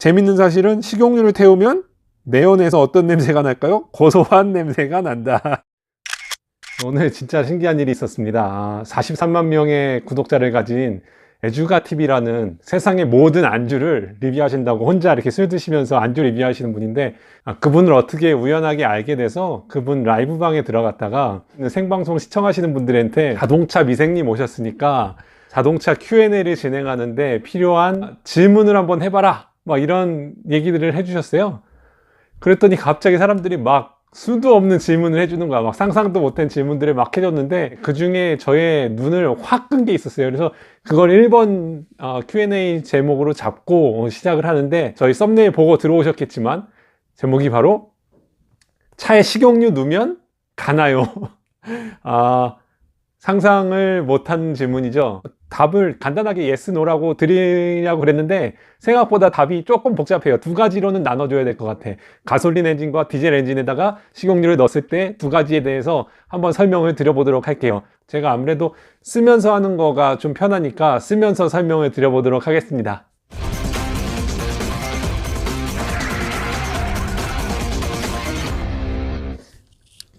재밌는 사실은 식용유를 태우면 내연에서 어떤 냄새가 날까요? 고소한 냄새가 난다. 오늘 진짜 신기한 일이 있었습니다. 43만 명의 구독자를 가진 애주가TV라는 세상의 모든 안주를 리뷰하신다고 혼자 이렇게 술 드시면서 안주 리뷰하시는 분인데, 그분을 어떻게 우연하게 알게 돼서 그분 라이브방에 들어갔다가 생방송 시청하시는 분들한테 자동차 미생님 오셨으니까 자동차 Q&A를 진행하는데 필요한 질문을 한번 해봐라, 막 이런 얘기들을 해주셨어요. 그랬더니 갑자기 사람들이 막 수도 없는 질문을 해주는 거야. 막 상상도 못한 질문들을 막 해줬는데 그 중에 저의 눈을 확 끈 게 있었어요. 그래서 그걸 1번 Q&A 제목으로 잡고 시작을 하는데, 저희 썸네일 보고 들어오셨겠지만 제목이 바로 차에 식용유 넣으면 가나요? 상상을 못한 질문이죠. 답을 간단하게 yes, no라고 드리려고 그랬는데 생각보다 답이 조금 복잡해요. 두 가지로는 나눠줘야 될 것 같아. 가솔린 엔진과 디젤 엔진에다가 식용유를 넣었을 때 두 가지에 대해서 한번 설명을 드려보도록 할게요. 제가 아무래도 쓰면서 하는 거가 좀 편하니까 쓰면서 설명을 드려보도록 하겠습니다.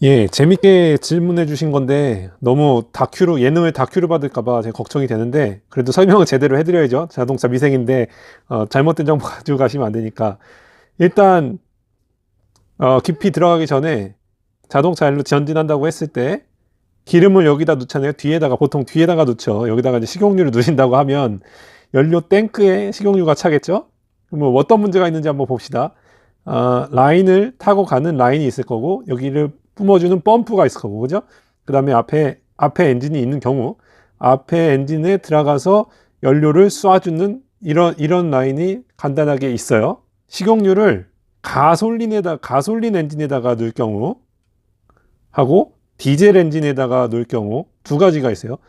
예, 재밌게 질문해 주신 건데 너무 예능을 다큐로 받을까봐 제가 걱정이 되는데, 그래도 설명을 제대로 해드려야죠. 자동차 미생인데 잘못된 정보 가지고 가시면 안 되니까. 일단 깊이 들어가기 전에 자동차로 전진한다고 했을 때 기름을 여기다 넣잖아요. 보통 뒤에다가 넣죠. 여기다가 이제 식용유를 넣으신다고 하면 연료 탱크에 식용유가 차겠죠. 그럼 어떤 문제가 있는지 한번 봅시다. 라인을 타고 가는 라인이 있을 거고, 여기를 뿜어주는 펌프가 있을 거고, 그죠? 그 다음에 앞에 엔진이 있는 경우, 앞에 엔진에 들어가서 연료를 쏴주는 이런 라인이 간단하게 있어요. 식용유를 가솔린 엔진에다가 넣을 경우 하고 디젤 엔진에다가 넣을 경우 두 가지가 있어요.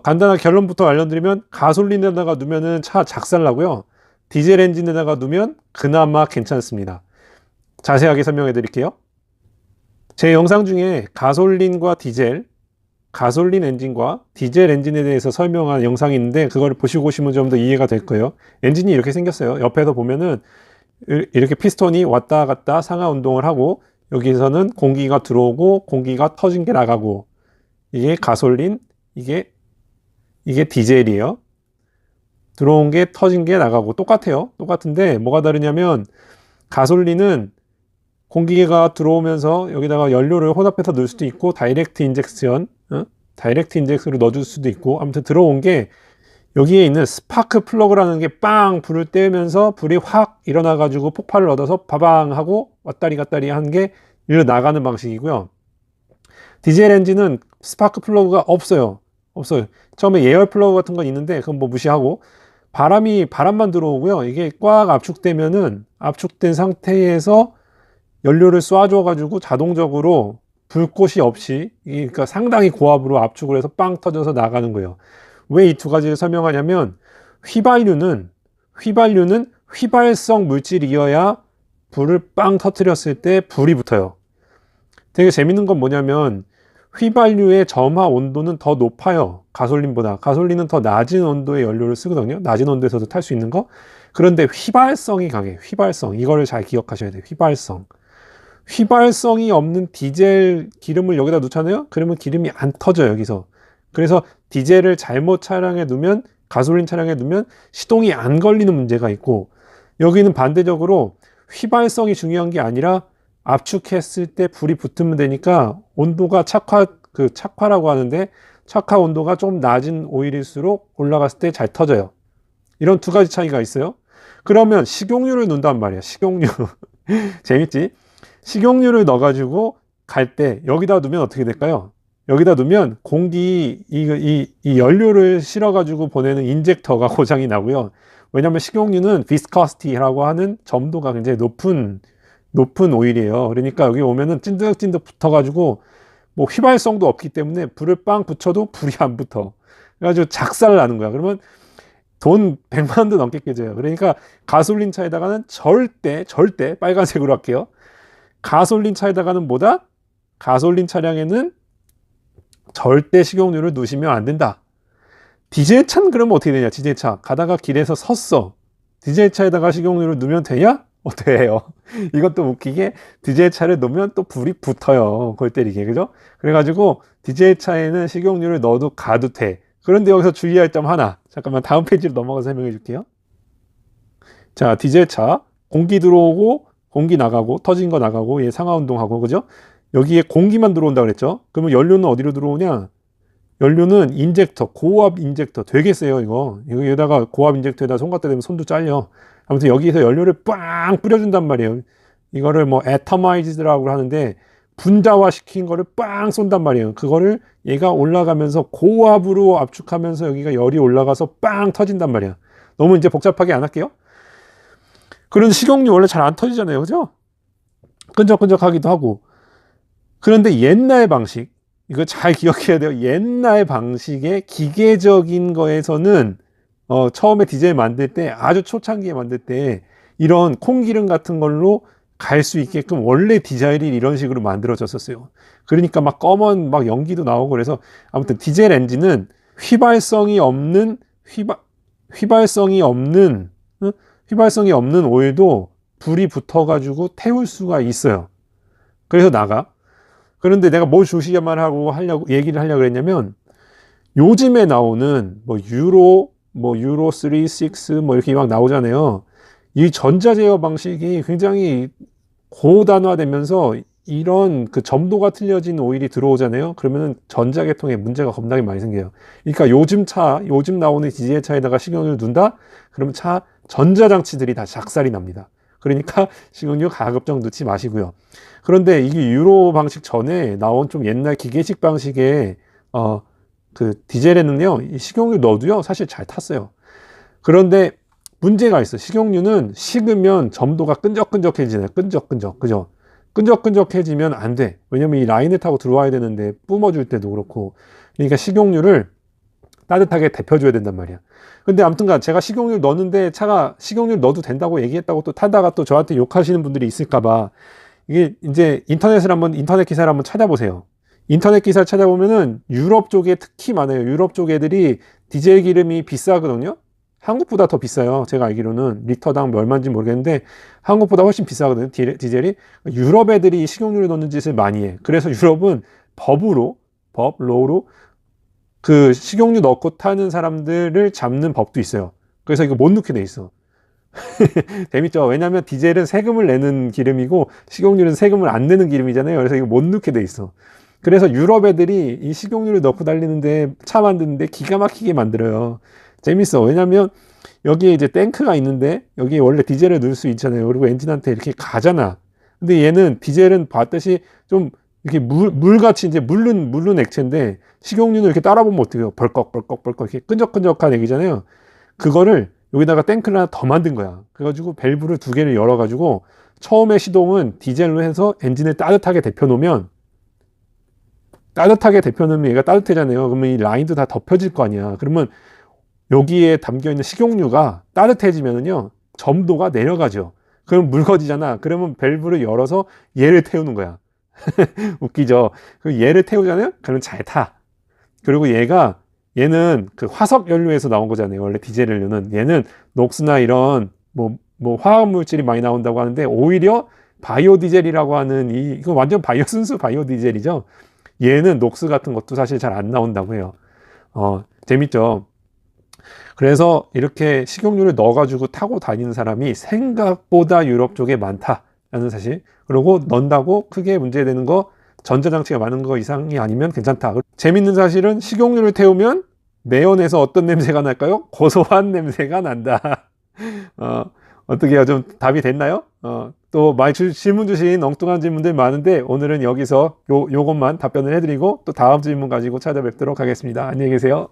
간단한 결론부터 알려드리면, 가솔린에다가 넣으면 차 작살나고요. 디젤 엔진에다가 넣으면 그나마 괜찮습니다. 자세하게 설명해 드릴게요. 제 영상 중에 가솔린 엔진과 디젤 엔진에 대해서 설명한 영상이 있는데, 그걸 보시고 오시면 좀 더 이해가 될 거예요. 엔진이 이렇게 생겼어요. 옆에서 보면은 이렇게 피스톤이 왔다 갔다 상하 운동을 하고, 여기서는 공기가 들어오고 공기가 터진 게 나가고, 이게 가솔린, 이게 디젤이에요. 들어온 게 터진 게 나가고 똑같아요. 똑같은데 뭐가 다르냐면, 가솔린은 공기가 들어오면서 여기다가 연료를 혼합해서 넣을 수도 있고, 다이렉트 인젝스로 넣어줄 수도 있고, 아무튼 들어온 게 여기에 있는 스파크 플러그라는 게 빵 불을 떼면서 불이 확 일어나 가지고 폭발을 얻어서 바방 하고 왔다리 갔다리 하는 게 일로 나가는 방식이고요. 디젤 엔진은 스파크 플러그가 없어요. 처음에 예열 플러그 같은 건 있는데 그건 뭐 무시하고, 바람만 들어오고요. 이게 꽉 압축된 상태에서 연료를 쏴줘 가지고 자동적으로 불꽃이 없이, 그러니까 상당히 고압으로 압축을 해서 빵 터져서 나가는 거예요. 왜 이 두 가지를 설명하냐면, 휘발유는 휘발성 물질이어야 불을 빵 터뜨렸을 때 불이 붙어요. 되게 재밌는 건 뭐냐면, 휘발유의 점화 온도는 더 높아요. 가솔린보다. 가솔린은 더 낮은 온도의 연료를 쓰거든요. 낮은 온도에서도 탈 수 있는 거. 그런데 휘발성이 강해. 이거를 잘 기억하셔야 돼요. 휘발성이 없는 디젤 기름을 여기다 넣잖아요. 그러면 기름이 안 터져요, 여기서. 그래서 디젤을 잘못 차량에 넣으면, 가솔린 차량에 넣으면 시동이 안 걸리는 문제가 있고, 여기는 반대적으로 휘발성이 중요한 게 아니라 압축했을 때 불이 붙으면 되니까 온도가 착화라고 하는데, 착화 온도가 좀 낮은 오일일수록 올라갔을 때 잘 터져요. 이런 두 가지 차이가 있어요. 그러면 식용유를 넣는단 말이야. 식용유. 재밌지? 식용유를 넣어가지고 갈 때 여기다 넣으면 어떻게 될까요? 여기다 넣으면 이 연료를 실어가지고 보내는 인젝터가 고장이 나고요. 왜냐하면 식용유는 비스커시티라고 하는 점도가 굉장히 높은 오일이에요. 그러니까 여기 오면은 찐득찐득 붙어가지고 뭐 휘발성도 없기 때문에 불을 빵 붙여도 불이 안 붙어. 그래가지고 작살 나는 거야. 그러면 돈 100만 원도 넘게 깨져요. 그러니까 가솔린 차에다가는 절대 빨간색으로 할게요. 가솔린 차에다가는 가솔린 차량에는 절대 식용유를 넣으시면 안 된다. 디젤차는 그러면 어떻게 되냐? 디젤차 가다가 길에서 섰어. 디젤 차에다가 식용유를 넣으면 되냐? 돼요. 이것도 웃기게 디젤 차를 넣으면 또 불이 붙어요. 골 때리게. 그죠? 그래가지고 디젤 차에는 식용유를 넣어도 가도 돼. 그런데 여기서 주의할 점 하나. 잠깐만 다음 페이지로 넘어가서 설명해 줄게요. 자, 디젤 차 공기 들어오고 공기 나가고 터진 거 나가고 얘 상하 운동하고 그죠? 여기에 공기만 들어온다 그랬죠? 그러면 연료는 어디로 들어오냐? 연료는 인젝터, 고압 인젝터 되게 세요 이거. 여기다가 고압 인젝터에다 손 갖다 대면 손도 잘려. 아무튼 여기서 연료를 빵 뿌려준단 말이에요. 이거를 뭐 애터마이즈드라고 하는데 분자화 시킨 거를 빵 쏜단 말이에요. 그거를 얘가 올라가면서 고압으로 압축하면서 여기가 열이 올라가서 빵 터진단 말이야. 너무 이제 복잡하게 안 할게요. 그런 식용유 원래 잘 안 터지잖아요. 그죠? 끈적끈적하기도 하고. 그런데 옛날 방식, 이거 잘 기억해야 돼요. 옛날 방식의 기계적인 거에서는 처음에 디젤 만들 때 아주 초창기에 만들 때 이런 콩기름 같은 걸로 갈 수 있게끔 원래 디젤이 이런 식으로 만들어졌었어요. 그러니까 막 검은 막 연기도 나오고 그래서 아무튼 디젤 엔진은 휘발성이 없는 휘발성이 없는 오일도 불이 붙어가지고 태울 수가 있어요. 그래서 나가. 그런데 내가 뭘 조심만 얘기를 하려고 그랬냐면 요즘에 나오는 유로 3, 6 뭐 이렇게 막 나오잖아요. 이 전자제어 방식이 굉장히 고단화되면서 이런 그 점도가 틀려진 오일이 들어오잖아요. 그러면은 전자계통에 문제가 겁나게 많이 생겨요. 그러니까 요즘 나오는 디젤 차에다가 식용유를 넣는다? 그러면 차 전자장치들이 다 작살이 납니다. 그러니까 식용유 가급적 넣지 마시고요. 그런데 이게 유로 방식 전에 나온 좀 옛날 기계식 방식의 그 디젤에는요, 이 식용유 넣어도요, 사실 잘 탔어요. 그런데 문제가 있어. 식용유는 식으면 점도가 끈적끈적해지잖아요. 끈적끈적. 그죠? 끈적끈적해지면 안 돼. 왜냐면 이 라인을 타고 들어와야 되는데 뿜어줄 때도 그렇고. 그러니까 식용유를 따뜻하게 데펴줘야 된단 말이야. 근데 아무튼간 제가 식용유를 넣었는데 차가 식용유를 넣어도 된다고 얘기했다고 또 타다가 또 저한테 욕하시는 분들이 있을까봐 이게 이제 인터넷 기사를 한번 찾아보세요. 인터넷 기사를 찾아보면은 유럽 쪽에 특히 많아요. 유럽 쪽 애들이 디젤 기름이 비싸거든요. 한국보다 더 비싸요. 제가 알기로는 리터당 얼마인지 모르겠는데 한국보다 훨씬 비싸거든요. 디젤이. 유럽 애들이 식용유를 넣는 짓을 많이 해. 그래서 유럽은 로우로 그 식용유 넣고 타는 사람들을 잡는 법도 있어요. 그래서 이거 못 넣게 돼 있어. 재밌죠? 왜냐하면 디젤은 세금을 내는 기름이고 식용유는 세금을 안 내는 기름이잖아요. 그래서 이거 못 넣게 돼 있어. 그래서 유럽 애들이 이 식용유를 넣고 달리는데 차 만드는데 기가 막히게 만들어요. 재밌어. 왜냐면 여기에 이제 탱크가 있는데 여기에 원래 디젤을 넣을 수 있잖아요. 그리고 엔진한테 이렇게 가잖아. 근데 얘는 디젤은 봤듯이 좀 이렇게 물같이 이제 물른 액체인데 식용유는 이렇게 따라보면 어떻게 해요? 벌컥 이렇게 끈적끈적한 액이잖아요. 그거를 여기다가 탱크를 하나 더 만든 거야. 그래가지고 밸브를 2개를 열어가지고 처음에 시동은 디젤로 해서 엔진을 따뜻하게 데펴놓으면 얘가 따뜻해잖아요. 그러면 이 라인도 다 덮여질 거 아니야. 그러면 여기에 담겨있는 식용유가 따뜻해지면은요, 점도가 내려가죠. 그럼 묽어지잖아. 그러면 밸브를 열어서 얘를 태우는 거야. 웃기죠? 얘를 태우잖아요? 그러면 잘 타. 그리고 얘는 그 화석 연료에서 나온 거잖아요. 원래 디젤 연료는. 얘는 녹스나 이런 뭐 화학 물질이 많이 나온다고 하는데 오히려 바이오 디젤이라고 하는 이거 완전 순수 바이오 디젤이죠. 얘는 녹스 같은 것도 사실 잘 안 나온다고 해요. 재밌죠? 그래서 이렇게 식용유를 넣어가지고 타고 다니는 사람이 생각보다 유럽 쪽에 많다라는 사실. 그리고 넣는다고 크게 문제되는 거 전자장치가 많은 거 이상이 아니면 괜찮다. 재밌는 사실은 식용유를 태우면 내연에서 어떤 냄새가 날까요? 고소한 냄새가 난다. 어떻게 해요? 좀 답이 됐나요? 또 많이 질문 주신 엉뚱한 질문들 많은데 오늘은 여기서 요것만 답변을 해드리고 또 다음 질문 가지고 찾아뵙도록 하겠습니다. 안녕히 계세요.